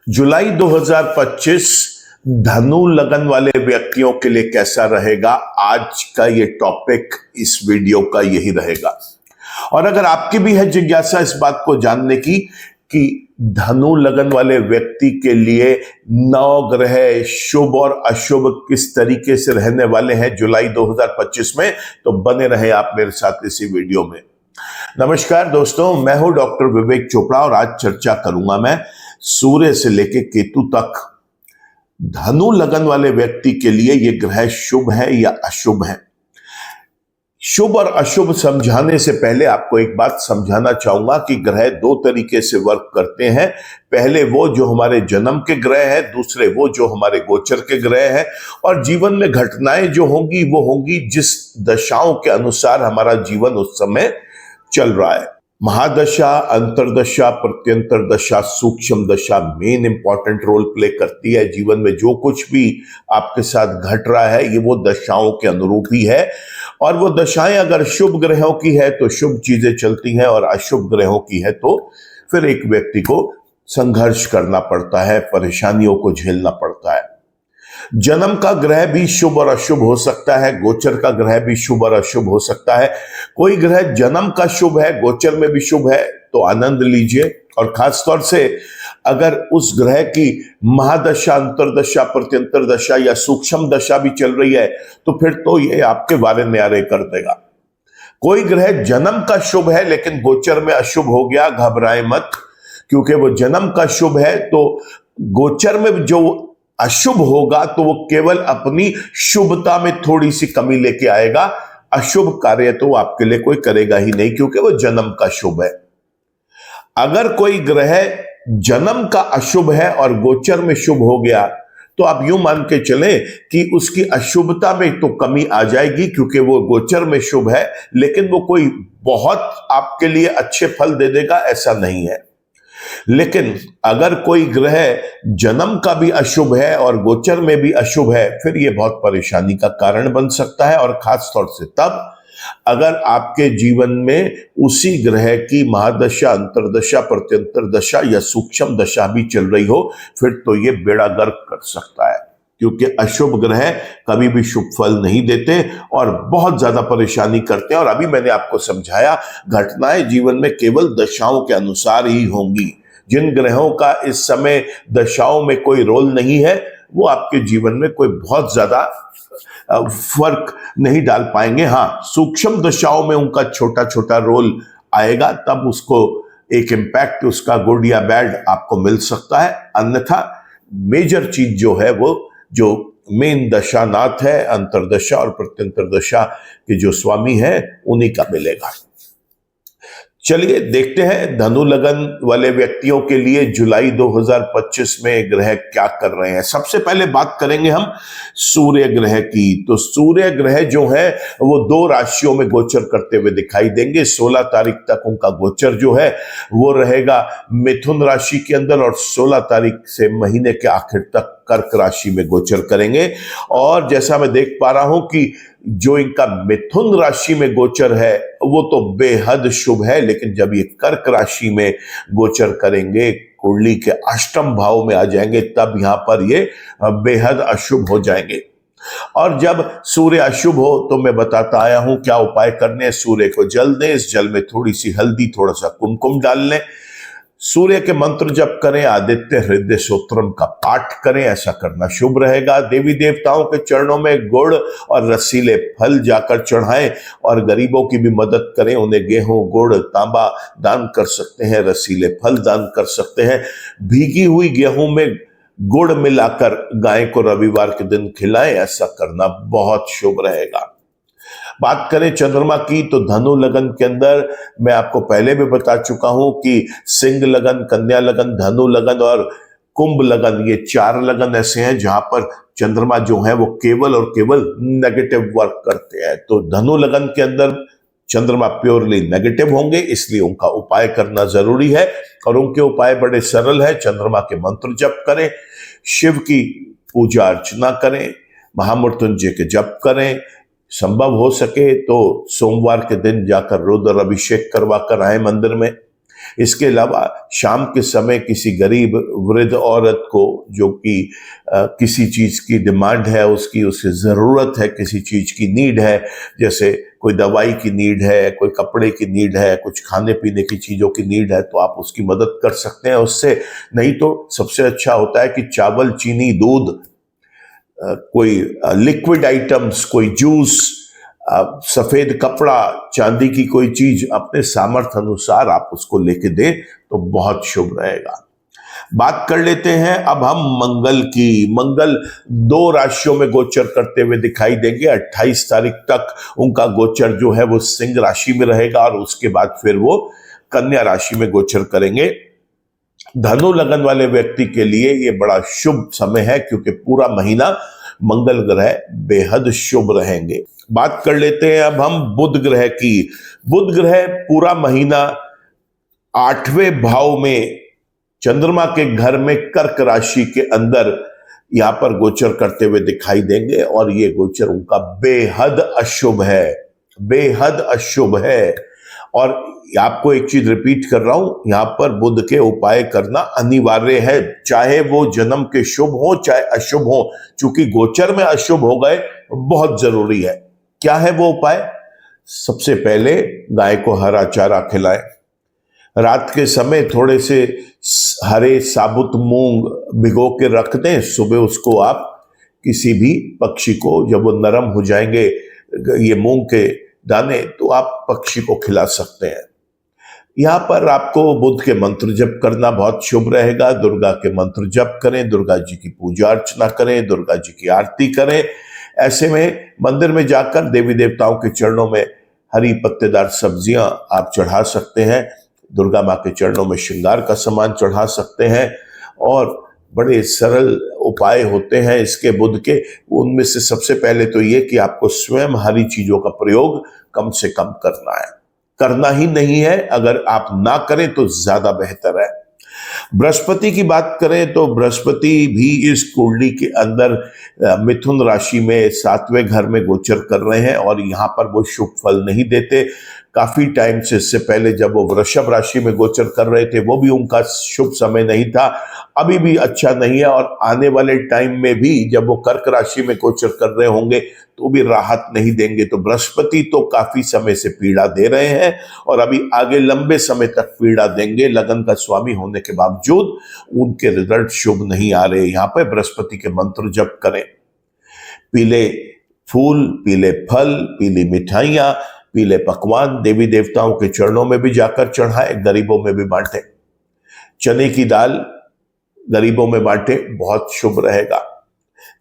जुलाई 2025 धनु लगन वाले व्यक्तियों के लिए कैसा रहेगा, आज का ये टॉपिक इस वीडियो का यही रहेगा। और अगर आपकी भी है जिज्ञासा इस बात को जानने की कि धनु लगन वाले व्यक्ति के लिए 9 ग्रह शुभ और अशुभ किस तरीके से रहने वाले हैं जुलाई 2025 में, तो बने रहे आप मेरे साथ इसी वीडियो में। नमस्कार दोस्तों, मैं हूं डॉक्टर विवेक चोपड़ा और आज चर्चा करूंगा मैं सूर्य से लेकर केतु तक धनु लगन वाले व्यक्ति के लिए ये ग्रह शुभ है या अशुभ है। शुभ और अशुभ समझाने से पहले आपको एक बात समझाना चाहूंगा कि ग्रह 2 तरीके से वर्क करते हैं। पहले वो जो हमारे जन्म के ग्रह है, दूसरे वो जो हमारे गोचर के ग्रह है। और जीवन में घटनाएं जो होंगी वो होंगी जिस दशाओं के अनुसार हमारा जीवन उस समय चल रहा है। महादशा, अंतरदशा, प्रत्यंतर दशा, सूक्ष्म दशा मेन इंपॉर्टेंट रोल प्ले करती है। जीवन में जो कुछ भी आपके साथ घट रहा है ये वो दशाओं के अनुरूप ही है। और वो दशाएं अगर शुभ ग्रहों की है तो शुभ चीजें चलती हैं, और अशुभ ग्रहों की है तो फिर एक व्यक्ति को संघर्ष करना पड़ता है, परेशानियों को झेलना पड़ता है। जन्म का ग्रह भी शुभ और अशुभ हो सकता है, गोचर का ग्रह भी शुभ और अशुभ हो सकता है। कोई ग्रह जन्म का शुभ है, गोचर में भी शुभ है तो आनंद लीजिए। और खास तौर से अगर उस ग्रह की महादशा, अंतरदशा, प्रत्यंतर दशा या सूक्ष्म दशा भी चल रही है तो फिर तो ये आपके वारे न्यारे कर देगा। कोई ग्रह जन्म का शुभ है लेकिन गोचर में अशुभ हो गया, घबराए मत, क्योंकि वो जन्म का शुभ है तो गोचर में जो अशुभ होगा तो वो केवल अपनी शुभता में थोड़ी सी कमी लेके आएगा। अशुभ कार्य तो आपके लिए कोई करेगा ही नहीं क्योंकि वो जन्म का शुभ है। अगर कोई ग्रह जन्म का अशुभ है और गोचर में शुभ हो गया तो आप यूं मान के चलें कि उसकी अशुभता में तो कमी आ जाएगी क्योंकि वो गोचर में शुभ है, लेकिन वो कोई बहुत आपके लिए अच्छे फल दे देगा ऐसा नहीं है। लेकिन अगर कोई ग्रह जन्म का भी अशुभ है और गोचर में भी अशुभ है फिर यह बहुत परेशानी का कारण बन सकता है। और खास तौर से तब अगर आपके जीवन में उसी ग्रह की महादशा, अंतरदशा, प्रत्यंतर दशा या सूक्ष्म दशा भी चल रही हो फिर तो यह बेड़ा गर्क कर सकता है, क्योंकि अशुभ ग्रह कभी भी शुभ फल नहीं देते और बहुत ज्यादा परेशानी करते हैं। और अभी मैंने आपको समझाया घटनाएं जीवन में केवल दशाओं के अनुसार ही होंगी। जिन ग्रहों का इस समय दशाओं में कोई रोल नहीं है वो आपके जीवन में कोई बहुत ज्यादा फर्क नहीं डाल पाएंगे। हाँ, सूक्ष्म दशाओं में उनका छोटा छोटा रोल आएगा, तब उसको एक इम्पैक्ट उसका गुड या बैड आपको मिल सकता है। अन्यथा मेजर चीज जो है वो जो मेन दशानाथ है, अंतरदशा और प्रत्यंतर दशा के जो स्वामी है उन्हीं का मिलेगा। चलिए देखते हैं धनु लगन वाले व्यक्तियों के लिए जुलाई 2025 में ग्रह क्या कर रहे हैं। सबसे पहले बात करेंगे हम सूर्य ग्रह की। तो सूर्य ग्रह जो है वो 2 राशियों में गोचर करते हुए दिखाई देंगे। 16 तारीख तक उनका गोचर जो है वो रहेगा मिथुन राशि के अंदर और 16 तारीख से महीने के आखिर तक कर्क राशि में गोचर करेंगे। और जैसा मैं देख पा रहा हूं कि जो इनका मिथुन राशि में गोचर है वो तो बेहद शुभ है, लेकिन जब ये कर्क राशि में गोचर करेंगे, कुंडली के अष्टम भाव में आ जाएंगे, तब यहां पर ये बेहद अशुभ हो जाएंगे। और जब सूर्य अशुभ हो तो मैं बताता आया हूं क्या उपाय करने हैं। सूर्य को जल दें, इस जल में थोड़ी सी हल्दी, थोड़ा सा कुमकुम डाल लें, सूर्य के मंत्र जप करें, आदित्य हृदय स्तोत्रम का पाठ करें, ऐसा करना शुभ रहेगा। देवी देवताओं के चरणों में गुड़ और रसीले फल जाकर चढ़ाएं और गरीबों की भी मदद करें। उन्हें गेहूं, गुड़, तांबा दान कर सकते हैं, रसीले फल दान कर सकते हैं। भीगी हुई गेहूं में गुड़ मिलाकर गाय को रविवार के दिन खिलाएं, ऐसा करना बहुत शुभ रहेगा। बात करें चंद्रमा की तो धनु लगन के अंदर मैं आपको पहले भी बता चुका हूं कि सिंह लगन, कन्या लगन, धनु लगन और कुंभ लगन, ये 4 लगन ऐसे हैं जहां पर चंद्रमा जो है वो केवल और केवल नेगेटिव वर्क करते हैं। तो धनु लगन के अंदर चंद्रमा प्योरली नेगेटिव होंगे, इसलिए उनका उपाय करना जरूरी है। और उनके उपाय बड़े सरल है। चंद्रमा के मंत्र जप करें, शिव की पूजा अर्चना करें, महामृत्युंजय के जप करें। संभव हो सके तो सोमवार के दिन जाकर रुद्र अभिषेक करवा कर आए मंदिर में। इसके अलावा शाम के समय किसी गरीब वृद्ध औरत को जो कि किसी चीज की डिमांड है, उसकी जरूरत है, किसी चीज की नीड है, जैसे कोई दवाई की नीड है, कोई कपड़े की नीड है, कुछ खाने पीने की चीजों की नीड है, तो आप उसकी मदद कर सकते हैं उससे। नहीं तो सबसे अच्छा होता है कि चावल, चीनी, दूध, कोई लिक्विड आइटम्स, कोई जूस, सफेद कपड़ा, चांदी की कोई चीज अपने सामर्थ्य अनुसार आप उसको लेके दें तो बहुत शुभ रहेगा। बात कर लेते हैं अब हम मंगल की। मंगल 2 राशियों में गोचर करते हुए दिखाई देंगे। 28 तारीख तक उनका गोचर जो है वो सिंह राशि में रहेगा और उसके बाद फिर वो कन्या राशि में गोचर करेंगे। धनु लगन वाले व्यक्ति के लिए ये बड़ा शुभ समय है क्योंकि पूरा महीना मंगल ग्रह बेहद शुभ रहेंगे। बात कर लेते हैं अब हम बुध ग्रह की। बुध ग्रह पूरा महीना 8वें भाव में चंद्रमा के घर में कर्क राशि के अंदर यहां पर गोचर करते हुए दिखाई देंगे और ये गोचर उनका बेहद अशुभ है, बेहद अशुभ है। और आपको एक चीज रिपीट कर रहा हूं, यहां पर बुध के उपाय करना अनिवार्य है, चाहे वो जन्म के शुभ हो चाहे अशुभ हो। चूंकि गोचर में अशुभ हो गए, बहुत जरूरी है। क्या है वो उपाय? सबसे पहले गाय को हरा चारा खिलाएं। रात के समय थोड़े से हरे साबुत मूंग भिगो के रख दें। सुबह उसको आप किसी भी पक्षी को, जब वो नरम हो जाएंगे ये मूंग के दाने, तो आप पक्षी को खिला सकते हैं। यहां पर आपको बुध के मंत्र जप करना बहुत शुभ रहेगा। दुर्गा के मंत्र जप करें, दुर्गा जी की पूजा अर्चना करें, दुर्गा जी की आरती करें। ऐसे में मंदिर में जाकर देवी देवताओं के चरणों में हरी पत्तेदार सब्जियां आप चढ़ा सकते हैं। दुर्गा माँ के चरणों में श्रृंगार का सामान चढ़ा सकते हैं और बड़े सरल उपाय होते हैं इसके बुध के। उनमें से सबसे पहले तो ये कि आपको स्वयं हरी चीजों का प्रयोग कम से कम करना है, करना ही नहीं है। अगर आप ना करें तो ज्यादा बेहतर है। बृहस्पति की बात करें तो बृहस्पति भी इस कुंडली के अंदर मिथुन राशि में 7वें घर में गोचर कर रहे हैं और यहाँ पर वो शुभ फल नहीं देते। काफी टाइम से, इससे पहले जब वो वृषभ राशि में गोचर कर रहे थे, वो भी उनका शुभ समय नहीं था, अभी भी अच्छा नहीं है। और आने वाले टाइम में भी जब वो कर्क राशि में गोचर कर रहे होंगे तो भी राहत नहीं देंगे। तो बृहस्पति तो काफी समय से पीड़ा दे रहे हैं और अभी आगे लंबे समय तक पीड़ा देंगे। लगन का स्वामी होने के बावजूद उनके रिजल्ट शुभ नहीं आ रहे। यहाँ पे बृहस्पति के मंत्र जप करें। पीले फूल, पीले फल, पीली मिठाइयां, पीले पकवान देवी देवताओं के चरणों में भी जाकर चढ़ाए, गरीबों में भी बांटे। चने की दाल गरीबों में बांटे, बहुत शुभ रहेगा।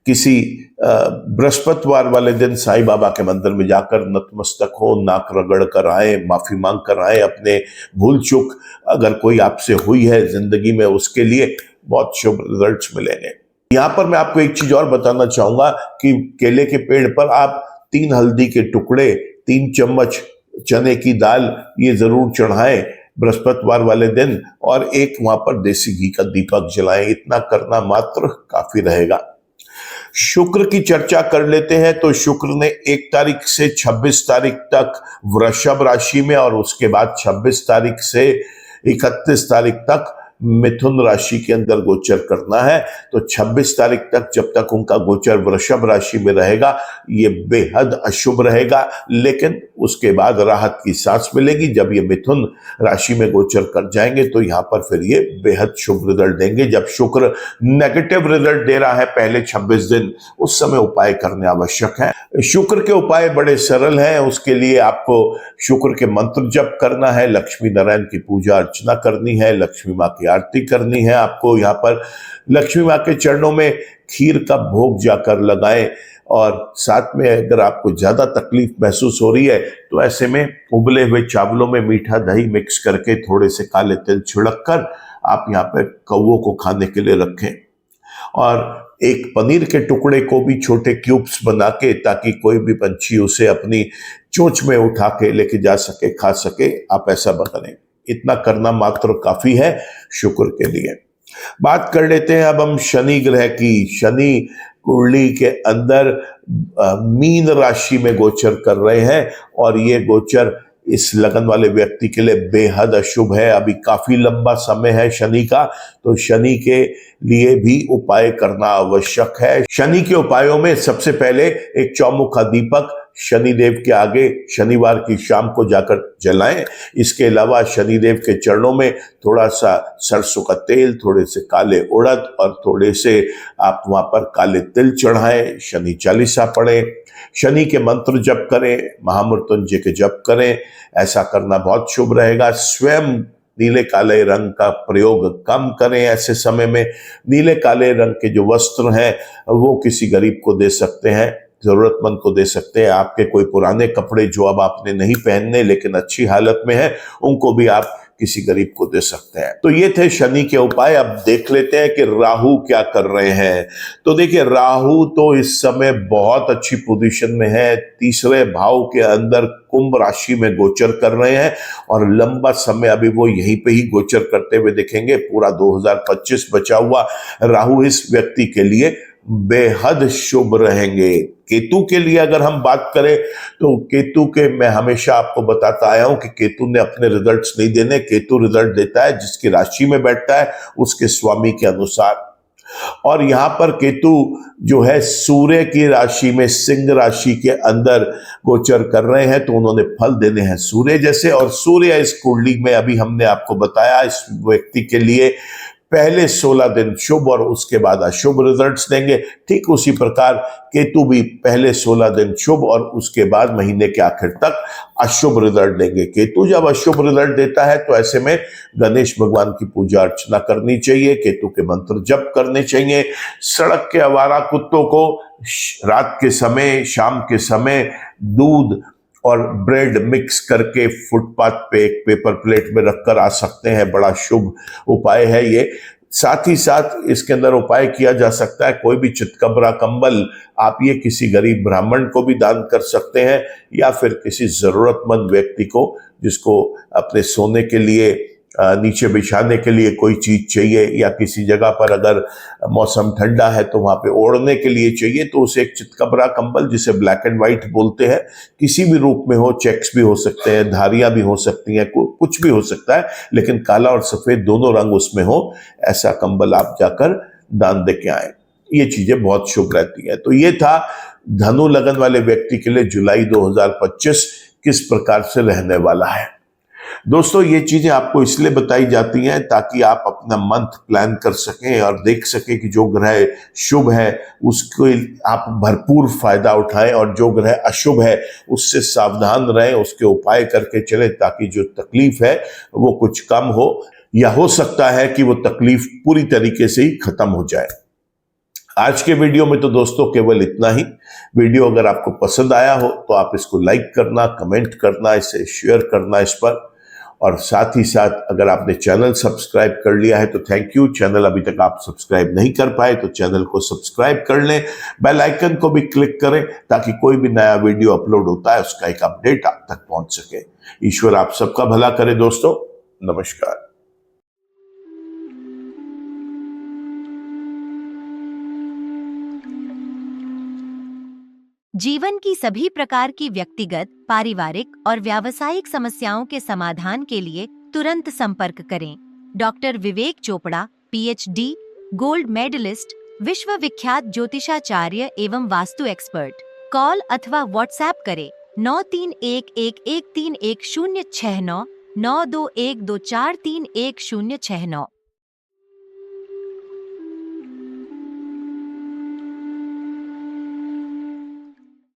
किसी बृहस्पतिवार वाले दिन साईं बाबा के मंदिर में जाकर नतमस्तक हो, नाक रगड़ कर आए, माफी मांग कर आए अपने भूल चूक अगर कोई आपसे हुई है जिंदगी में, उसके लिए बहुत शुभ रिजल्ट्स मिलेंगे। यहां पर मैं आपको एक चीज और बताना चाहूंगा कि केले के पेड़ पर आप 3 हल्दी के टुकड़े, 3 चम्मच चने की दाल ये जरूर चढ़ाएं बृहस्पतिवार वाले दिन और एक वहां पर देसी घी का दीपक जलाएं। इतना करना मात्र काफी रहेगा। शुक्र की चर्चा कर लेते हैं तो शुक्र ने 1 तारीख से 26 तारीख तक वृषभ राशि में और उसके बाद 26 तारीख से 31 तारीख तक मिथुन राशि के अंदर गोचर करना है। तो 26 तारीख तक जब तक उनका गोचर वृषभ राशि में रहेगा ये बेहद अशुभ रहेगा, लेकिन उसके बाद राहत की सांस मिलेगी। जब ये मिथुन राशि में गोचर कर जाएंगे तो यहाँ पर फिर ये बेहद शुभ रिजल्ट देंगे। जब शुक्र नेगेटिव रिजल्ट दे रहा है पहले 26 दिन, उस समय उपाय करने आवश्यक है। शुक्र के उपाय बड़े सरल हैं। उसके लिए आपको शुक्र के मंत्र जप करना है, लक्ष्मी नारायण की पूजा अर्चना करनी है, लक्ष्मी माँ की आरती करनी है। आपको यहाँ पर लक्ष्मी माँ के चरणों में खीर का भोग जाकर लगाएं और साथ में अगर आपको ज्यादा तकलीफ महसूस हो रही है तो ऐसे में उबले हुए चावलों में मीठा दही मिक्स करके थोड़े से काले तिल छिड़क कर आप यहाँ पे कौवों को खाने के लिए रखें। और एक पनीर के टुकड़े को भी छोटे क्यूब्स बना के, ताकि कोई भी पंछी उसे अपनी चोंच में उठा के लेके जा सके, खा सके, आप ऐसा बनाएं। इतना करना मात्र काफी है शुक्र के लिए। बात कर लेते हैं अब हम शनि ग्रह की। शनि कुंडली के अंदर मीन राशि में गोचर कर रहे हैं और ये गोचर इस लगन वाले व्यक्ति के लिए बेहद अशुभ है। अभी काफी लंबा समय है शनि का, तो शनि के लिए भी उपाय करना आवश्यक है। शनि के उपायों में सबसे पहले एक चौमुखा दीपक शनिदेव के आगे शनिवार की शाम को जाकर जलाएं। इसके अलावा शनिदेव के चरणों में थोड़ा सा सरसों का तेल, थोड़े से काले उड़द और थोड़े से आप वहां पर काले तिल चढ़ाएं। शनि चालीसा पढ़ें, शनि के मंत्र जप करें, महामृत्युंजय के जप करें। ऐसा करना बहुत शुभ रहेगा। स्वयं नीले काले रंग का प्रयोग कम करें। ऐसे समय में नीले काले रंग के जो वस्त्र हैं वो किसी गरीब को दे सकते हैं, जरूरतमंद को दे सकते हैं। आपके कोई पुराने कपड़े जो अब आपने नहीं पहनने लेकिन अच्छी हालत में है, उनको भी आप किसी गरीब को दे सकते हैं। तो ये थे शनि के उपाय। अब देख लेते हैं कि राहु क्या कर रहे हैं। तो देखिए, राहु तो इस समय बहुत अच्छी पोजीशन में है। तीसरे भाव के अंदर कुंभ राशि में गोचर कर रहे हैं और लंबा समय अभी वो यहीं पे ही गोचर करते हुए दिखेंगे। पूरा 2025 बचा हुआ राहु इस व्यक्ति के लिए बेहद शुभ रहेंगे। केतु के लिए अगर हम बात करें तो केतु के मैं हमेशा आपको बताता आया हूं कि केतु ने अपने रिजल्ट्स नहीं देने। केतु रिजल्ट देता है जिसकी राशि में बैठता है उसके स्वामी के अनुसार। और यहां पर केतु जो है सूर्य की राशि में सिंह राशि के अंदर गोचर कर रहे हैं, तो उन्होंने फल देने हैं सूर्य जैसे। और सूर्य इस कुंडली में अभी हमने आपको बताया इस व्यक्ति के लिए पहले 16 दिन शुभ और उसके बाद अशुभ रिजल्ट्स देंगे। ठीक उसी प्रकार केतु भी पहले 16 दिन शुभ और उसके बाद महीने के आखिर तक अशुभ रिजल्ट देंगे। केतु जब अशुभ रिजल्ट देता है तो ऐसे में गणेश भगवान की पूजा अर्चना करनी चाहिए, केतु के मंत्र जप करने चाहिए। सड़क के आवारा कुत्तों को रात के समय, शाम के समय दूध और ब्रेड मिक्स करके फुटपाथ पे एक पेपर प्लेट में रखकर आ सकते हैं। बड़ा शुभ उपाय है ये। साथ ही साथ इसके अंदर उपाय किया जा सकता है, कोई भी चितकबरा कंबल आप ये किसी गरीब ब्राह्मण को भी दान कर सकते हैं या फिर किसी जरूरतमंद व्यक्ति को जिसको अपने सोने के लिए, नीचे बिछाने के लिए कोई चीज चाहिए या किसी जगह पर अगर मौसम ठंडा है तो वहां पे ओढ़ने के लिए चाहिए, तो उसे एक चितकबरा कंबल, जिसे ब्लैक एंड व्हाइट बोलते हैं, किसी भी रूप में हो, चेक्स भी हो सकते हैं, धारियां भी हो सकती हैं, कुछ भी हो सकता है, लेकिन काला और सफेद दोनों रंग उसमें हो, ऐसा कंबल आप जाकर दान दे के आए। ये चीजें बहुत शुभ रहती है। तो ये था धनु लगन वाले व्यक्ति के लिए जुलाई 2025 किस प्रकार से रहने वाला है। दोस्तों, ये चीजें आपको इसलिए बताई जाती हैं ताकि आप अपना मंथ प्लान कर सकें और देख सकें कि जो ग्रह शुभ है उसको आप भरपूर फायदा उठाएं और जो ग्रह अशुभ है उससे सावधान रहें, उसके उपाय करके चलें ताकि जो तकलीफ है वो कुछ कम हो, या हो सकता है कि वो तकलीफ पूरी तरीके से ही खत्म हो जाए। आज के वीडियो में तो दोस्तों केवल इतना ही। वीडियो अगर आपको पसंद आया हो तो आप इसको लाइक करना, कमेंट करना, इसे शेयर करना इस पर, और साथ ही साथ अगर आपने चैनल सब्सक्राइब कर लिया है तो थैंक यू। चैनल अभी तक आप सब्सक्राइब नहीं कर पाए तो चैनल को सब्सक्राइब कर लें, बेल आइकन को भी क्लिक करें ताकि कोई भी नया वीडियो अपलोड होता है उसका एक अपडेट आप तक पहुंच सके। ईश्वर आप सबका भला करे दोस्तों। नमस्कार। जीवन की सभी प्रकार की व्यक्तिगत, पारिवारिक और व्यावसायिक समस्याओं के समाधान के लिए तुरंत संपर्क करें। डॉक्टर विवेक चोपड़ा, PhD, गोल्ड मेडलिस्ट, विश्व विख्यात ज्योतिषाचार्य एवं वास्तु एक्सपर्ट। कॉल अथवा व्हाट्सएप करें 9311131069 9212431069।